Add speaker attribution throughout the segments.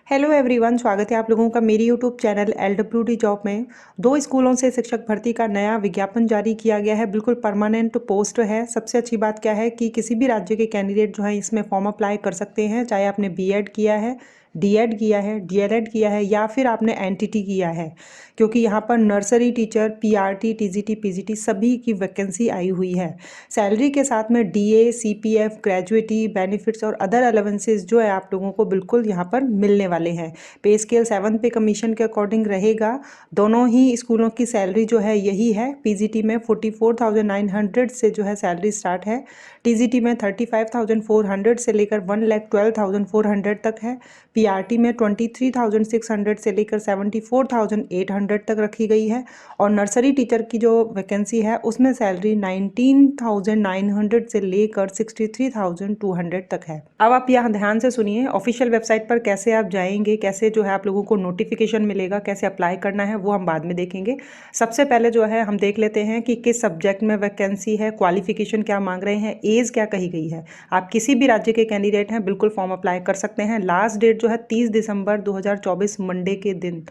Speaker 1: Hello everyone, स्वागत है आप लोगों का मेरी यूट्यूब चैनल LWD जॉब में। दो स्कूलों से शिक्षक भर्ती का नया विज्ञापन जारी किया गया है। बिल्कुल परमानेंट पोस्ट है। सबसे अच्छी बात क्या है कि किसी भी राज्य के कैंडिडेट जो है इसमें फॉर्म अप्लाई कर सकते हैं, चाहे आपने बीएड किया है, डीएड किया है, डीएलएड किया है या फिर आपने एनटीटी किया है, क्योंकि यहाँ पर nursery teacher, PRT, TGT, PGT सभी की वैकेंसी आई हुई है। सैलरी के साथ में डीए, सीपीएफ, ग्रेजुएटी, बेनिफिट्स और अदर अलावेंसेज जो है आप लोगों को बिल्कुल यहाँ पर मिलने वाले हैं। पे स्केल 7 पे कमीशन के अकॉर्डिंग रहेगा। दोनों ही स्कूलों की सैलरी जो है यही है। पीजीटी में 44,900 से जो है सैलरी स्टार्ट है। टीजीटी में 35,400 से लेकर 1,12,400 तक है। पीआरटी में 23,600 से लेकर 74,800 तक रखी गई है। और नर्सरी टीचर की जो वैकेंसी है उसमें सैलरी 19,900 से लेकर 63,200 तक है। अब आप यहाँ ध्यान से सुनिए, ऑफिशियल वेबसाइट पर कैसे आप जाएंगे, कैसे जो है आप लोगों को नोटिफिकेशन मिलेगा, कैसे अप्लाई करना है वो हम बाद में देखेंगे। सबसे पहले जो है हम देख लेते हैं कि किस सब्जेक्ट में वैकेंसी है, क्वालिफिकेशन क्या मांग रहे हैं, एज क्या कही गई है। आप किसी भी राज्य के कैंडिडेट हैं बिल्कुल फॉर्म अप्लाई कर सकते हैं। लास्ट डेट जो है 30 दिसंबर 2024 मंडे के दिन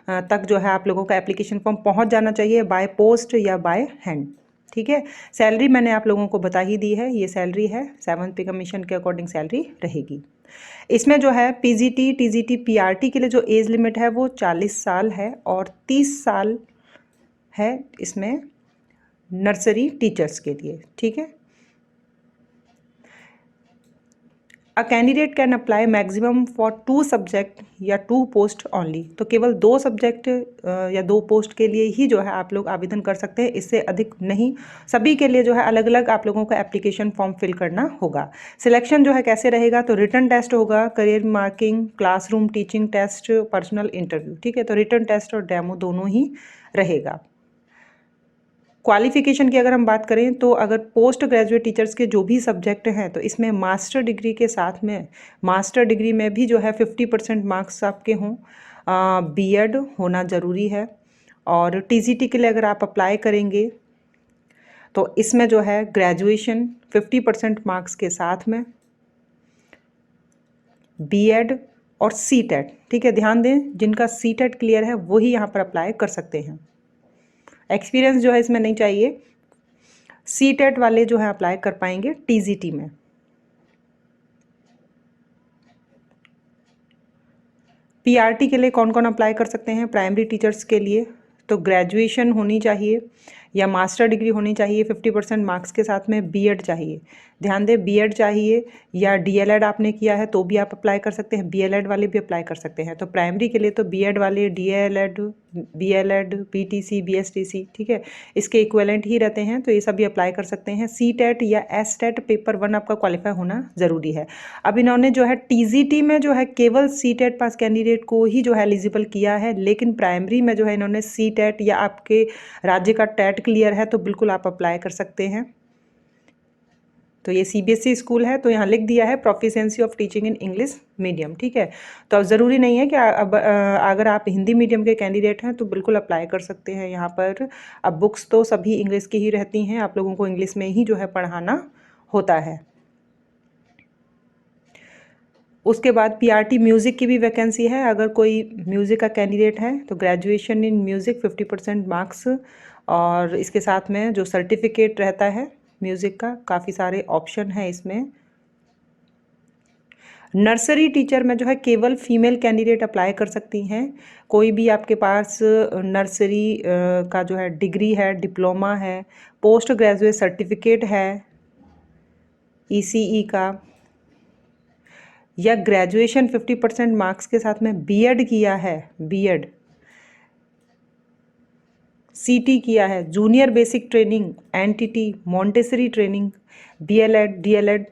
Speaker 1: तक जो है आप लोगों का एप्लीकेशन फॉर्म पहुंच जाना चाहिए, बाय पोस्ट या बाय हैंड। ठीक है। सैलरी मैंने आप लोगों को बता ही दी है, ये सैलरी है 7 पे कमीशन के अकॉर्डिंग सैलरी रहेगी। इसमें जो है पीजीटी, टीजीटी, पीआरटी के लिए जो एज लिमिट है वो 40 साल है और 30 साल है इसमें नर्सरी टीचर्स के लिए। ठीक है। A candidate can apply maximum for 2 subject या 2 पोस्ट ओनली। तो केवल 2 सब्जेक्ट या 2 पोस्ट के लिए ही जो है आप लोग आवेदन कर सकते हैं, इससे अधिक नहीं। सभी के लिए जो है अलग अलग आप लोगों का एप्लीकेशन फॉर्म फिल करना होगा। सिलेक्शन जो है कैसे रहेगा, तो रिटन टेस्ट होगा, career marking, classroom teaching test, personal interview. ठीक है। तो रिटन टेस्ट और डेमो दोनों ही रहेगा। क्वालिफिकेशन की अगर हम बात करें तो अगर पोस्ट ग्रेजुएट टीचर्स के जो भी सब्जेक्ट हैं तो इसमें मास्टर डिग्री के साथ में, मास्टर डिग्री में भी जो है 50% मार्क्स आपके हों। बीएड होना ज़रूरी है। और टीजीटी के लिए अगर आप अप्लाई करेंगे तो इसमें जो है ग्रेजुएशन 50% मार्क्स के साथ में, बीएड और सीटेट। ठीक है। ध्यान दें, जिनका सीटेट क्लियर है वही यहाँ पर अप्लाई कर सकते हैं। एक्सपीरियंस जो है इसमें नहीं चाहिए। सीटेट वाले जो है अप्लाई कर पाएंगे टीजीटी में। पीआरटी के लिए कौन कौन अप्लाई कर सकते हैं? प्राइमरी टीचर्स के लिए तो ग्रेजुएशन होनी चाहिए या मास्टर डिग्री होनी चाहिए 50% मार्क्स के साथ में, बीएड चाहिए। ध्यान दें, बीएड चाहिए या डीएलएड आपने किया है तो भी आप अप्लाई कर सकते हैं। बीएलएड वाले भी अप्लाई कर सकते हैं। तो प्राइमरी के लिए तो बीएड वाले, डीएलएड, बीएलएड, बीटीसी, बीएसटीसी, ठीक है, इसके इक्विवेलेंट ही रहते हैं, तो ये सभी अप्लाई कर सकते हैं। सीटेट या एसटेट पेपर 1 आपका क्वालिफाई होना ज़रूरी है। अब इन्होंने जो है टीजीटी में जो है केवल सीटेट पास कैंडिडेट को ही जो है एलिजिबल किया है, लेकिन प्राइमरी में जो है इन्होंने सीटेट या आपके राज्य का टेट क्लियर है तो बिल्कुल आप अप्लाई कर सकते हैं। तो ये सीबीएसई स्कूल है तो यहाँ लिख दिया है proficiency of teaching in English medium. ठीक है। तो अब ज़रूरी नहीं है कि अब अगर आप हिंदी मीडियम के कैंडिडेट हैं तो बिल्कुल अप्लाई कर सकते हैं यहाँ पर। अब बुक्स तो सभी इंग्लिश की ही रहती हैं, आप लोगों को इंग्लिश में ही जो है पढ़ाना होता है। उसके बाद पीआरटी म्यूज़िक की भी वैकेंसी है। अगर कोई म्यूज़िक का कैंडिडेट है तो ग्रेजुएशन इन म्यूज़िक 50% मार्क्स, और इसके साथ में जो सर्टिफिकेट रहता है म्यूज़िक का, काफ़ी सारे ऑप्शन हैं इसमें। नर्सरी टीचर में जो है केवल फीमेल कैंडिडेट अप्लाई कर सकती हैं। कोई भी आपके पास नर्सरी का जो है डिग्री है, डिप्लोमा है, पोस्ट ग्रेजुएट सर्टिफिकेट है ईसीई का, या ग्रेजुएशन 50% मार्क्स के साथ में बीएड किया है, बीएड, सीटी किया है, junior basic training, NTT, Montessori training, BElEd, DElEd,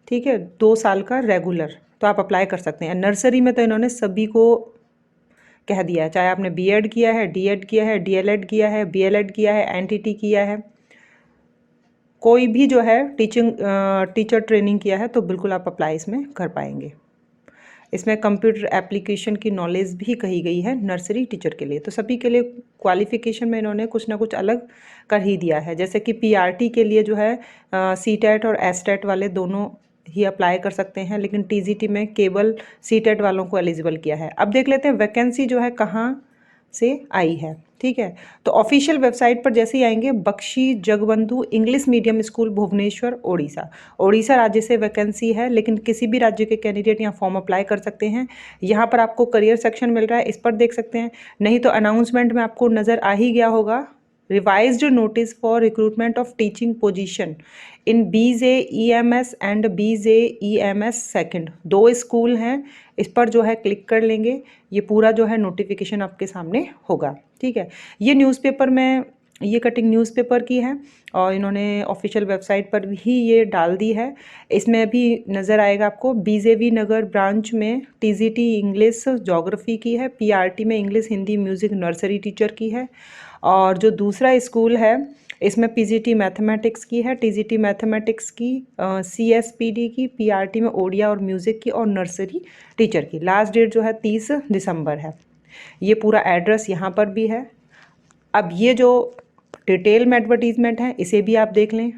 Speaker 1: ठीक है, 2 साल का रेगुलर, तो आप अप्लाई कर सकते हैं। नर्सरी में तो इन्होंने सभी को कह दिया है, चाहे आपने बीएड किया है, डीएड किया है, डीएलएड किया है, बीएलएड किया है, एनटीटी किया है, कोई भी जो है टीचर ट्रेनिंग किया है तो बिल्कुल आप अप्लाई इसमें कर पाएंगे। इसमें कंप्यूटर एप्लीकेशन की नॉलेज भी कही गई है नर्सरी टीचर के लिए। तो सभी के लिए क्वालिफिकेशन में इन्होंने कुछ ना कुछ अलग कर ही दिया है। जैसे कि पीआरटी के लिए जो है सीटेट और एसटेट वाले दोनों ही अप्लाई कर सकते हैं, लेकिन टीजीटी में केवल सीटेट वालों को एलिजिबल किया है। अब देख लेते हैं वैकेंसी जो है कहाँ से आई है। ठीक है, तो ऑफिशियल वेबसाइट पर जैसे ही आएंगे, Bakshi Jagabandhu English medium school Bhubaneswar Odisha, Odisha राज्य से वैकेंसी है, लेकिन किसी भी राज्य के कैंडिडेट यहाँ फॉर्म अप्लाई कर सकते हैं। यहाँ पर आपको करियर सेक्शन मिल रहा है, इस पर देख सकते हैं, नहीं तो अनाउंसमेंट में आपको नज़र आ ही गया होगा, revised notice for recruitment of teaching position in BJEMS and BJEMS second, 2 school हैं, इस पर जो है क्लिक कर लेंगे, ये पूरा जो है नोटिफिकेशन आपके सामने होगा। ठीक है, ये न्यूज़पेपर में, ये कटिंग न्यूज़पेपर की है और इन्होंने ऑफिशियल वेबसाइट पर भी ये डाल दी है। इसमें भी नज़र आएगा आपको, BJV नगर ब्रांच में TGT इंग्लिश ज्योग्राफी की है, PRT में English Hindi music nursery teacher की है, और जो दूसरा स्कूल है इसमें PGT मैथमेटिक्स की है, TGT मैथमेटिक्स की, CSPD की, PRT में ओडिया और म्यूज़िक की और नर्सरी टीचर की। लास्ट डेट जो है 30 दिसंबर है। ये पूरा एड्रेस यहाँ पर भी है। अब ये जो डिटेल में एडवर्टीजमेंट है इसे भी आप देख लें।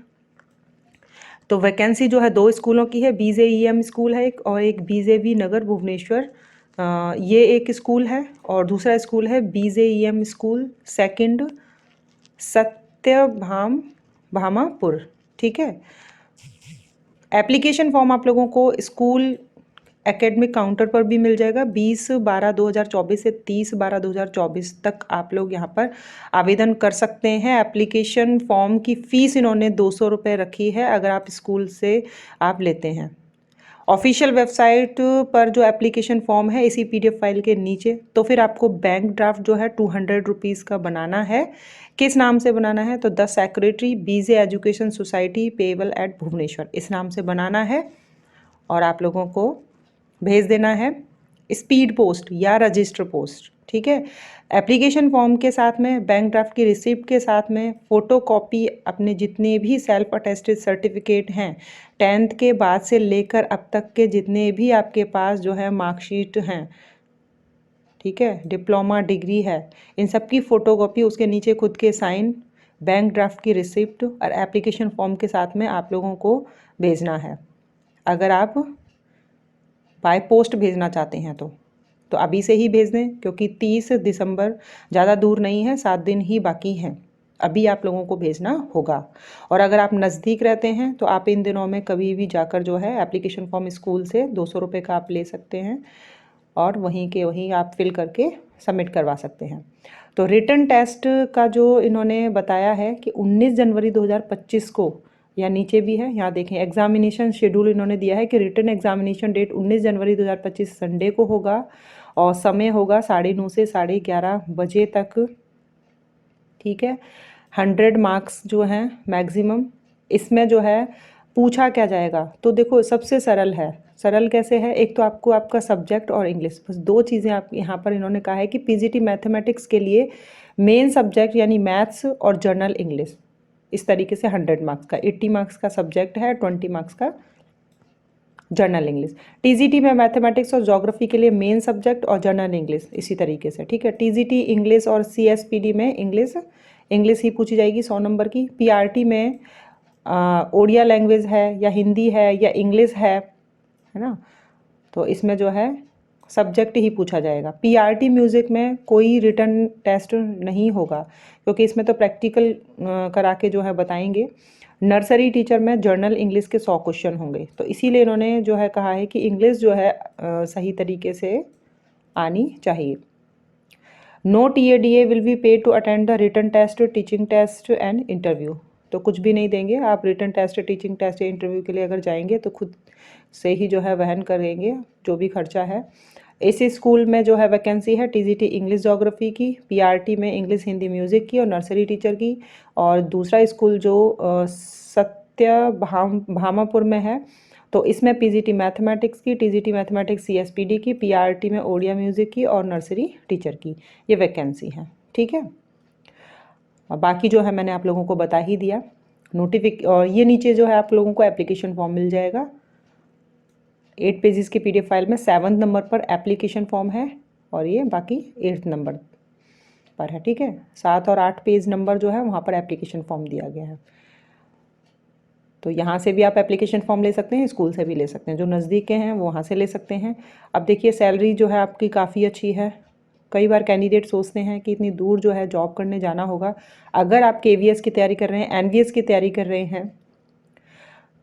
Speaker 1: तो वैकेंसी जो है 2 स्कूलों की है, BJEM स्कूल है एक, और एक BJV नगर भुवनेश्वर, ये एक स्कूल है, और दूसरा स्कूल है BJEM स्कूल सेकंड सत्यभाम भामापुर। ठीक है, एप्लीकेशन फॉर्म आप लोगों को स्कूल एकेडमिक काउंटर पर भी मिल जाएगा। 20/12/2024 से 30/12/2024 तक आप लोग यहाँ पर आवेदन कर सकते हैं। एप्लीकेशन फॉर्म की फ़ीस इन्होंने 200 रुपये रखी है अगर आप स्कूल से आप लेते हैं। ऑफिशियल वेबसाइट पर जो एप्लीकेशन फॉर्म है इसी PDF फाइल के नीचे, तो फिर आपको बैंक ड्राफ्ट जो है 200 रुपीज़ का बनाना है। किस नाम से बनाना है, तो the secretary BJ education society payable at Bhubaneswar, इस नाम से बनाना है और आप लोगों को भेज देना है स्पीड पोस्ट या रजिस्टर पोस्ट। ठीक है, एप्लीकेशन फॉर्म के साथ में, बैंक ड्राफ्ट की रिसिप्ट के साथ में फ़ोटो कॉपी अपने जितने भी सेल्फ अटेस्टेड सर्टिफिकेट हैं 10th के बाद से लेकर अब तक के जितने भी आपके पास जो है मार्कशीट हैं, ठीक है, डिप्लोमा डिग्री है, इन सब की फ़ोटोकॉपी, उसके नीचे खुद के साइन, बैंक ड्राफ्ट की रिसिप्ट और एप्लीकेशन फॉर्म के साथ में आप लोगों को भेजना है। अगर आप बाय पोस्ट भेजना चाहते हैं तो अभी से ही भेज दें, क्योंकि 30 दिसंबर ज़्यादा दूर नहीं है, 7 दिन ही बाकी हैं, अभी आप लोगों को भेजना होगा। और अगर आप नज़दीक रहते हैं तो आप इन दिनों में कभी भी जाकर जो है एप्लीकेशन फॉर्म स्कूल से 200 रुपये का आप ले सकते हैं और वहीं के वहीं आप फिल करके सबमिट करवा सकते हैं। तो रिटन टेस्ट का जो इन्होंने बताया है कि 19 जनवरी 2025 को, या नीचे भी है, यहाँ देखें एग्जामिनेशन शेड्यूल इन्होंने दिया है कि रिटन एग्जामिनेशन डेट 19 जनवरी 2025 संडे को होगा और समय होगा 9:30 से 11:30 बजे तक। ठीक है, 100 मार्क्स जो हैं मैक्सिमम। इसमें जो है पूछा क्या जाएगा, तो देखो सबसे सरल है। सरल कैसे है, एक तो आपको आपका सब्जेक्ट और इंग्लिश, बस 2 चीज़ें आप यहाँ पर इन्होंने कहा है कि PGT मैथमेटिक्स के लिए मेन सब्जेक्ट यानी मैथ्स और जर्नल इंग्लिश, इस तरीके से 100 मार्क्स का, 80 मार्क्स का सब्जेक्ट है, 20 मार्क्स का जर्नल इंग्लिश। TGT में मैथमेटिक्स और ज्योग्राफी के लिए मेन सब्जेक्ट और जर्नल इंग्लिश इसी तरीके से। ठीक है, TGT इंग्लिश और CSPD में इंग्लिश ही पूछी जाएगी 100 नंबर की। PRT में ओडिया लैंग्वेज है या हिंदी है या इंग्लिश है ना, तो इसमें जो है सब्जेक्ट ही पूछा जाएगा। PRT म्यूज़िक में कोई रिटन टेस्ट नहीं होगा, क्योंकि इसमें तो प्रैक्टिकल करा के जो है बताएंगे। नर्सरी टीचर में जर्नल इंग्लिश के 100 क्वेश्चन होंगे, तो इसीलिए इन्होंने जो है कहा है कि इंग्लिश जो है सही तरीके से आनी चाहिए। No TADA will be paid to attend the written test, teaching test and interview, तो कुछ भी नहीं देंगे। आप रिटन टेस्ट, टीचिंग टेस्ट या इंटरव्यू के लिए अगर जाएंगे तो खुद से ही जो है वहन करेंगे जो भी खर्चा है। इसी स्कूल में जो है वैकेंसी है TGT इंग्लिश ज्योग्राफी की, PRT में इंग्लिश हिंदी म्यूज़िक की और नर्सरी टीचर की, और दूसरा स्कूल जो भामापुर में है तो इसमें PGT मैथमेटिक्स की, TGT मैथमेटिक्स CSPD की, PRT में ओडिया म्यूज़िक की और नर्सरी टीचर की, ये वैकेंसी है। ठीक है, और बाकी जो है मैंने आप लोगों को बता ही दिया। और ये नीचे जो है आप लोगों को एप्लीकेशन फॉर्म मिल जाएगा 8 पेजेस की PDF फाइल में। 7th नंबर पर एप्लीकेशन फॉर्म है और ये बाकी 8th नंबर पर है। ठीक है, 7 और 8 पेज नंबर जो है वहाँ पर एप्लीकेशन फॉर्म दिया गया है। तो यहाँ से भी आप एप्लीकेशन फॉर्म ले सकते हैं, स्कूल से भी ले सकते हैं, जो नज़दीक के हैं वो वहाँ से ले सकते हैं। अब देखिए सैलरी जो है आपकी काफ़ी अच्छी है। कई बार कैंडिडेट सोचते हैं कि इतनी दूर जो है जॉब करने जाना होगा। अगर आप KVS की तैयारी कर रहे हैं, NVS की तैयारी कर रहे हैं,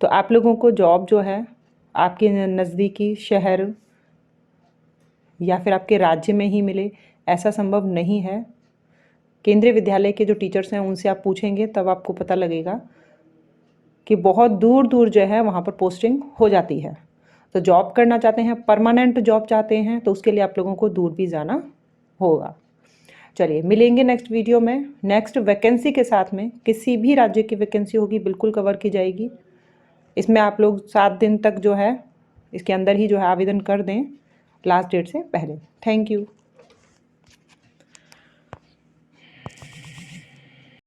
Speaker 1: तो आप लोगों को जॉब जो है आपके नज़दीकी शहर या फिर आपके राज्य में ही मिले, ऐसा संभव नहीं है। केंद्रीय विद्यालय के जो टीचर्स हैं उनसे आप पूछेंगे तब आपको पता लगेगा कि बहुत दूर दूर जो है वहाँ पर पोस्टिंग हो जाती है। तो जॉब करना चाहते हैं, परमानेंट जॉब चाहते हैं, तो उसके लिए आप लोगों को दूर भी जाना होगा। चलिए मिलेंगे नेक्स्ट वीडियो में नेक्स्ट वैकेंसी के साथ में। किसी भी राज्य की वैकेंसी होगी बिल्कुल कवर की जाएगी। इसमें आप लोग 7 दिन तक जो है इसके अंदर ही जो है आवेदन कर दें, लास्ट डेट से पहले। Thank you.